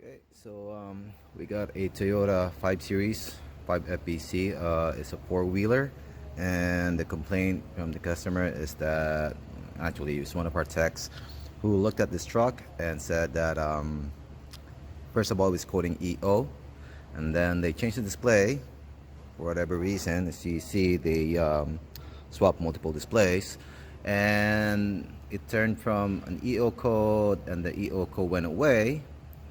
Okay, so we got a Toyota 5 Series 5 FBC. It's a four-wheeler, and the complaint from the customer is that actually it's one of our techs who looked at this truck and said that first of all it's coding EO, and then they changed the display for whatever reason. As you see, they swapped multiple displays, and it turned from an EO code, and the EO code went away,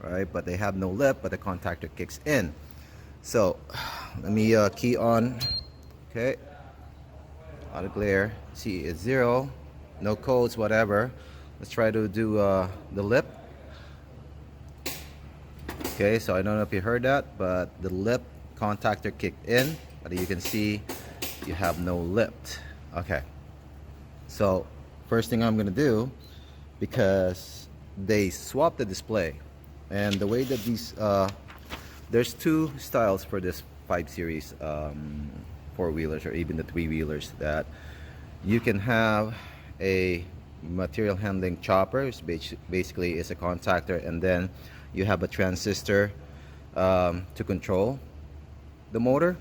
right? But they have no lip, but the contactor kicks in. So let me key on. Okay, auto glare. See, it's 0, no codes, whatever. Let's try to do the lip. Okay, so I don't know if you heard that, but the lip contactor kicked in, but you can see you have no lip. Okay, so first thing I'm gonna do, because they swapped the display, and the way that these there's two styles for this 5 series four-wheelers or even the three-wheelers, that you can have a material handling chopper, which basically is a contactor, and then you have a transistor to control the motor,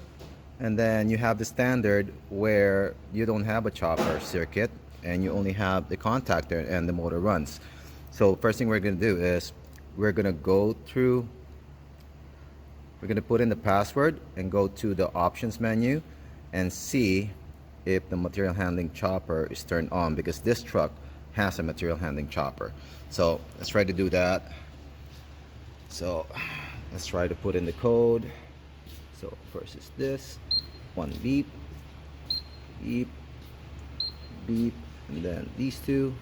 and then you have the standard where you don't have a chopper circuit and you only have the contactor and the motor runs. So first thing we're going to do is we're going to put in the password and go to the options menu and see if the material handling chopper is turned on, because this truck has a material handling chopper. So let's try to do that. So let's try to put in the code. So first is this one, beep, beep, beep, and then these two.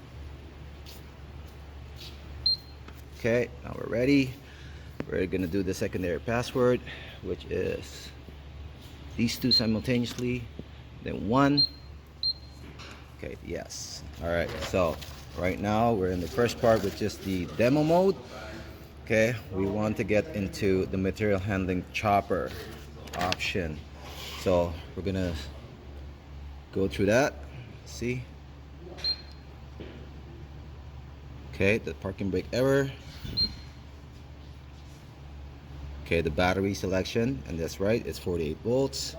Okay, now we're ready. We're gonna do the secondary password, which is these two simultaneously, then one. Okay, yes. All right, so right now we're in the first part, which is the demo mode. Okay, we want to get into the material handling chopper option. So we're gonna go through that. See? Okay, the parking brake error. Okay, the battery selection, and that's right, it's 48 volts.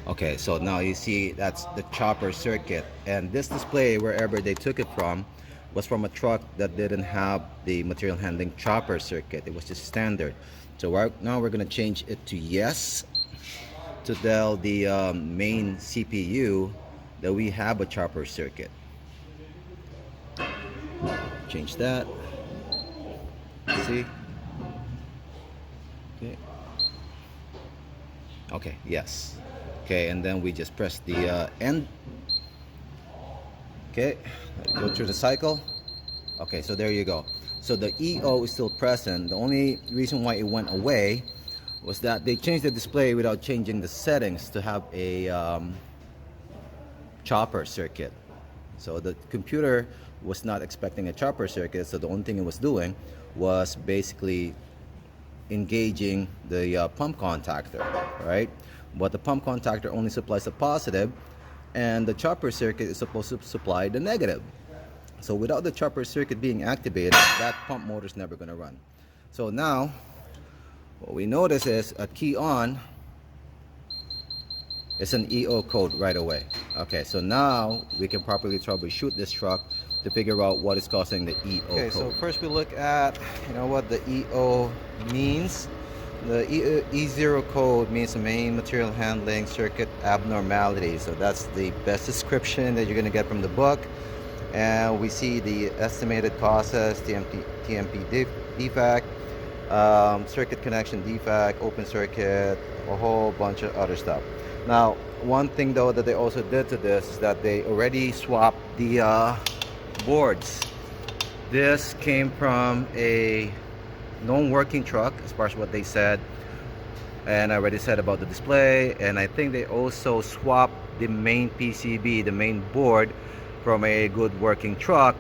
Okay, so now you see that's the chopper circuit, and this display, wherever they took it from, was from a truck that didn't have the material handling chopper circuit. It was just standard. So now we're going to change it to yes, to tell the main CPU that we have a chopper circuit. Change that. See? Okay. Okay, yes. Okay, and then we just press the end. Okay, go through the cycle. Okay, so there you go. So the EO is still present. The only reason why it went away was that they changed the display without changing the settings to have a chopper circuit. So the computer was not expecting a chopper circuit, so the only thing it was doing was basically engaging the pump contactor, right? But the pump contactor only supplies a positive, and the chopper circuit is supposed to supply the negative. So without the chopper circuit being activated, that pump motor is never going to run. So now what we notice is a key on, it's an EO code right away. Okay, so now we can properly troubleshoot this truck to figure out what is causing the EO code. Okay, so first we look at what the EO means. The E0 code means the main material handling circuit abnormality. So that's the best description that you're going to get from the book. And we see the estimated causes, TMP defect, circuit connection defect, open circuit, a whole bunch of other stuff. Now, one thing though that they also did to this is that they already swapped the boards. This came from a non-working truck, as far as what they said, and I already said about the display, and I think they also swapped the main PCB, the main board, from a good working truck,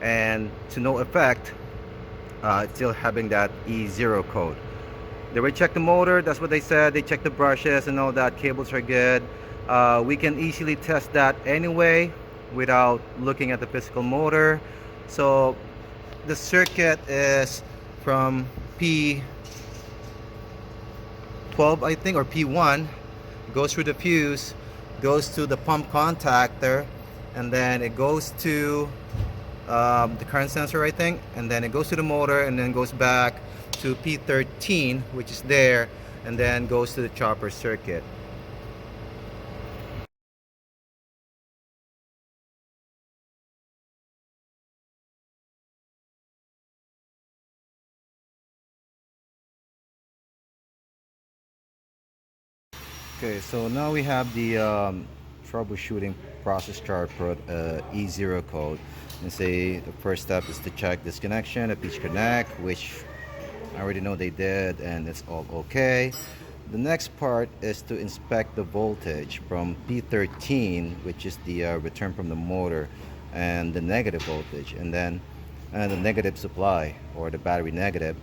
and to no effect, it's still having that E0 code. They rechecked the motor, that's what they said. They checked the brushes and all that, cables are good. We can easily test that anyway without looking at the physical motor. So the circuit is from P12, I think, or P1. It goes through the fuse, goes to the pump contactor, and then it goes to the current sensor, I think, and then it goes to the motor, and then goes back to P13, which is there, and then goes to the chopper circuit. Okay, so now we have the troubleshooting process chart for E0 code. And say the first step is to check this connection at each connect, which I already know they did, and it's all okay. The next part is to inspect the voltage from P13, which is the return from the motor, and the negative voltage, and then the negative supply, or the battery negative.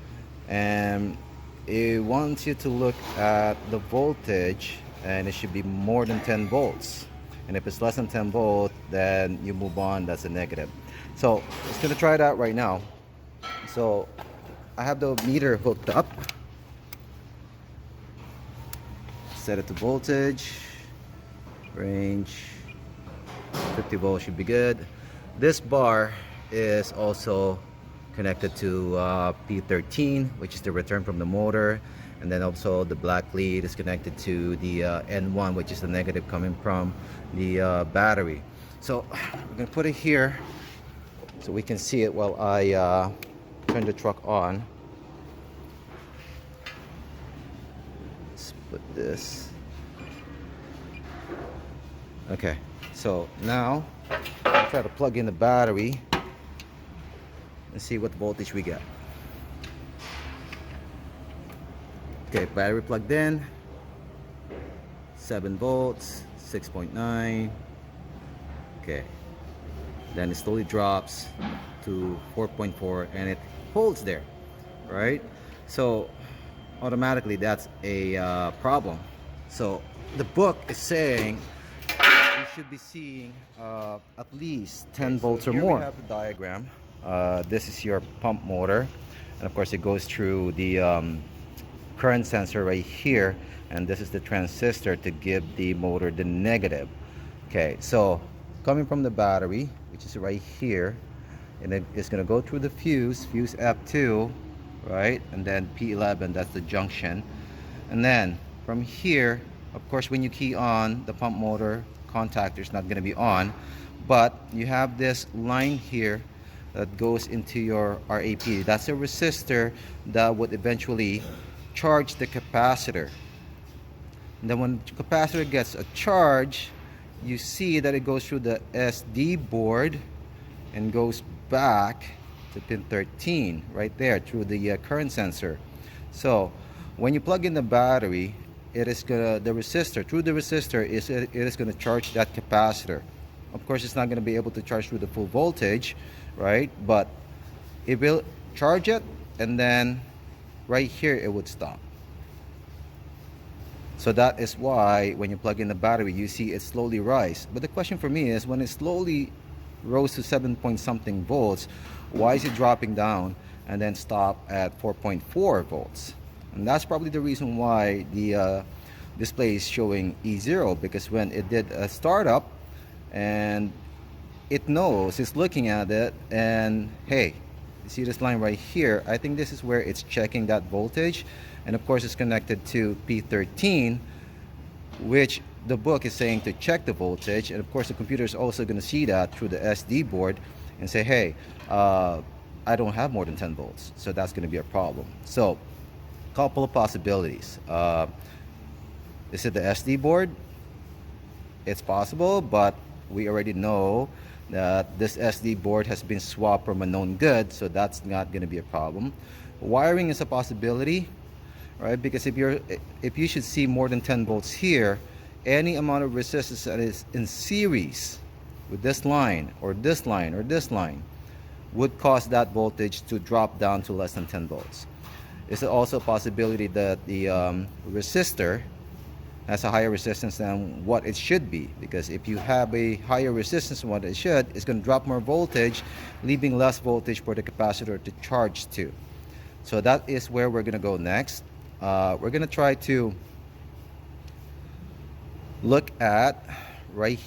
And it wants you to look at the voltage, and it should be more than 10 volts. And if it's less than 10 volts, then you move on, that's a negative. So it's going to try that right now. So I have the meter hooked up. Set it to voltage, range 50 volts should be good. This bar is also connected to P13, which is the return from the motor, and then also the black lead is connected to the N1, which is the negative coming from the battery. So we're gonna put it here so we can see it while I turn the truck on. Let's put this. Okay, so now I'll try to plug in the battery and see what voltage we get. Okay, battery plugged in, 7 volts, 6.9. Okay, then it slowly drops to 4.4 and it holds there, right? So automatically that's a problem. So the book is saying you should be seeing at least 10 volts or more. We have the diagram. This is your pump motor, and of course it goes through the current sensor right here, and this is the transistor to give the motor the negative. Okay, so coming from the battery, which is right here, and then it's going to go through the fuse F2, right, and then P11, that's the junction. And then from here, of course, when you key on, the pump motor contactor is not going to be on, but you have this line here that goes into your RAP. That's a resistor that would eventually charge the capacitor. And then when the capacitor gets a charge, you see that it goes through the SD board and goes back to pin 13 right there through the current sensor. So when you plug in the battery, it is gonna, the resistor, through the resistor, it is gonna charge that capacitor. Of course, it's not gonna be able to charge through the full voltage, right? But it will charge it, and then right here it would stop. So that is why when you plug in the battery, you see it slowly rise. But the question for me is, when it slowly rose to 7 point something volts, why is it dropping down and then stop at 4.4 volts? And that's probably the reason why the display is showing E0, because when it did a startup, and it knows, it's looking at it, and hey, you see this line right here, I think this is where it's checking that voltage. And of course it's connected to P13, which the book is saying to check the voltage. And of course the computer is also going to see that through the SD board and say, hey, I don't have more than 10 volts, so that's going to be a problem. So couple of possibilities. Is it the SD board? It's possible, but we already know that this SD board has been swapped from a known good, so that's not going to be a problem. Wiring is a possibility, right? Because if you should see more than 10 volts here, any amount of resistance that is in series with this line or this line or this line would cause that voltage to drop down to less than 10 volts. It's also a possibility that the resistor has a higher resistance than what it should be, because if you have a higher resistance than what it should, it's going to drop more voltage, leaving less voltage for the capacitor to charge to. So that is where we're gonna go next. We're gonna try to look at right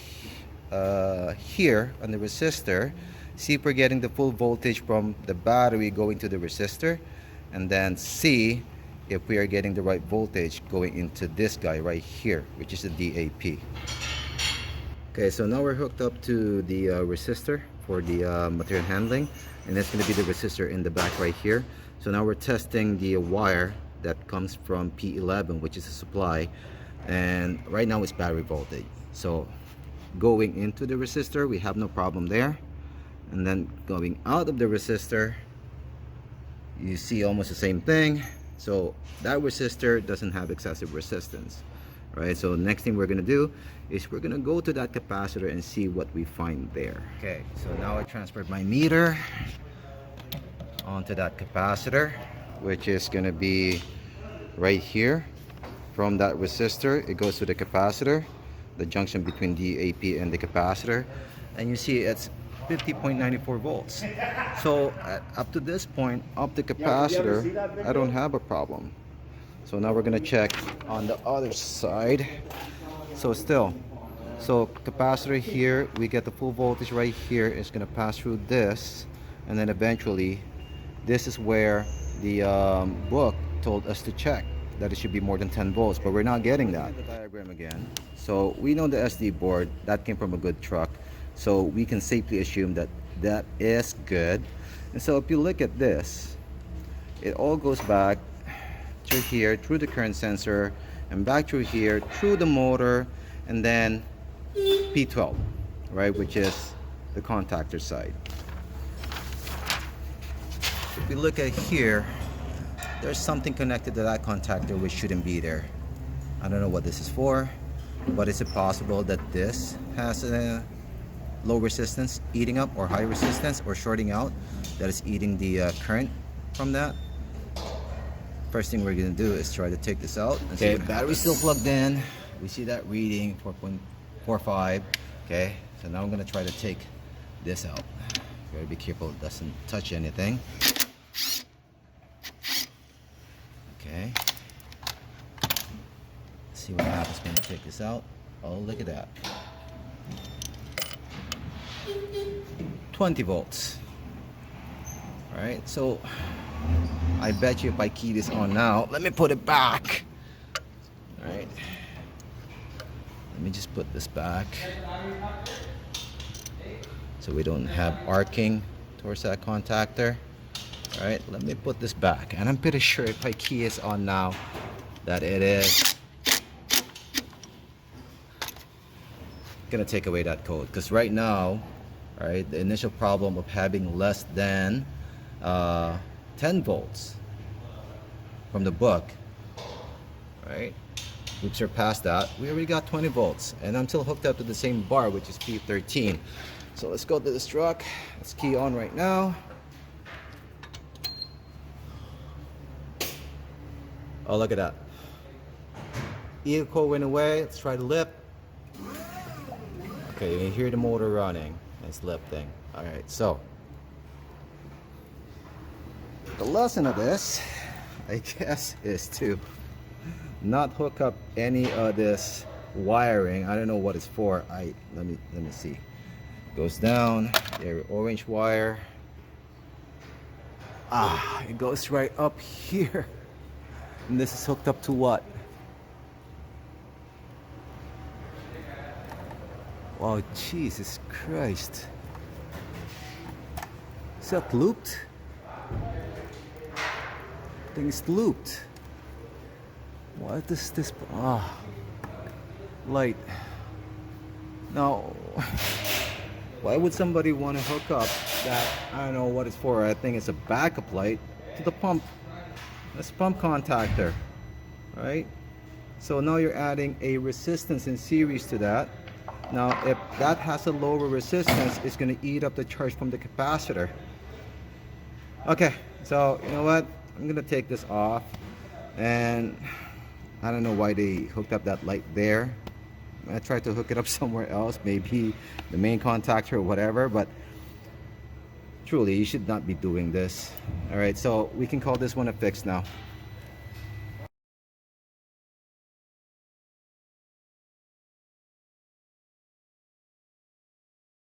here on the resistor, see if we're getting the full voltage from the battery going to the resistor, and then see if we are getting the right voltage going into this guy right here, which is the DAP. Okay, so now we're hooked up to the resistor for the material handling, and that's going to be the resistor in the back right here. So now we're testing the wire that comes from P11, which is a supply, and right now it's battery voltage. So going into the resistor, we have no problem there, and then going out of the resistor, you see almost the same thing. So that resistor doesn't have excessive resistance, right? So next thing we're gonna do is we're gonna go to that capacitor and see what we find there. Okay, so now I transferred my meter onto that capacitor, which is gonna be right here. From that resistor, it goes to the capacitor, the junction between DAP and the capacitor, and you see it's 50.94 volts. So up to this point, up the capacitor, I don't have a problem. So now we're gonna check on the other side. So capacitor here, we get the full voltage right here. It's gonna pass through this, and then eventually this is where the book told us to check that it should be more than 10 volts, but we're not getting that. The diagram again. So we know the SD board that came from a good truck, so we can safely assume that that is good. And so if you look at this, it all goes back through here, through the current sensor, and back through here, through the motor, and then P12, right, which is the contactor side. If we look at here, there's something connected to that contactor which shouldn't be there. I don't know what this is for, but is it possible that this has a low resistance eating up, or high resistance, or shorting out, that is eating the current from that? First thing we're gonna do is try to take this out. Okay, battery's still plugged in. We see that reading 4.45. Okay, so now I'm gonna try to take this out. Gotta be careful it doesn't touch anything. Okay, let's see what happens when I take this out. Oh, look at that. 20 volts. All right, so I bet you if I key this on now, let me put it back. All right, let me just put this back so we don't have arcing towards that contactor. All right, let me put this back, and I'm pretty sure if I key this on now that it is gonna take away that code, because right now, all right, the initial problem of having less than 10 volts from the book, right, we've surpassed that. We already got 20 volts, and I'm still hooked up to the same bar, which is P13. So let's go to this truck. Let's key on right now. Oh, look at that. E coil went away. Let's try to lift. Okay, you can hear the motor running. It's lifting. All right, so the lesson of this, I guess, is to not hook up any of this wiring. I don't know what it's for. Let me see. Goes down. There, orange wire. It goes right up here. And this is hooked up to what? Wow, Jesus Christ. Is that looped? I think it's looped. What is this? Light. Now, why would somebody want to hook up that? I don't know what it's for. I think it's a backup light to the pump. That's pump contactor, right? So now you're adding a resistance in series to that. Now, if that has a lower resistance, it's going to eat up the charge from the capacitor. Okay, so you know what? I'm going to take this off, and I don't know why they hooked up that light there. I tried to hook it up somewhere else, maybe the main contactor or whatever, but truly, you should not be doing this. All right, so we can call this one a fix now.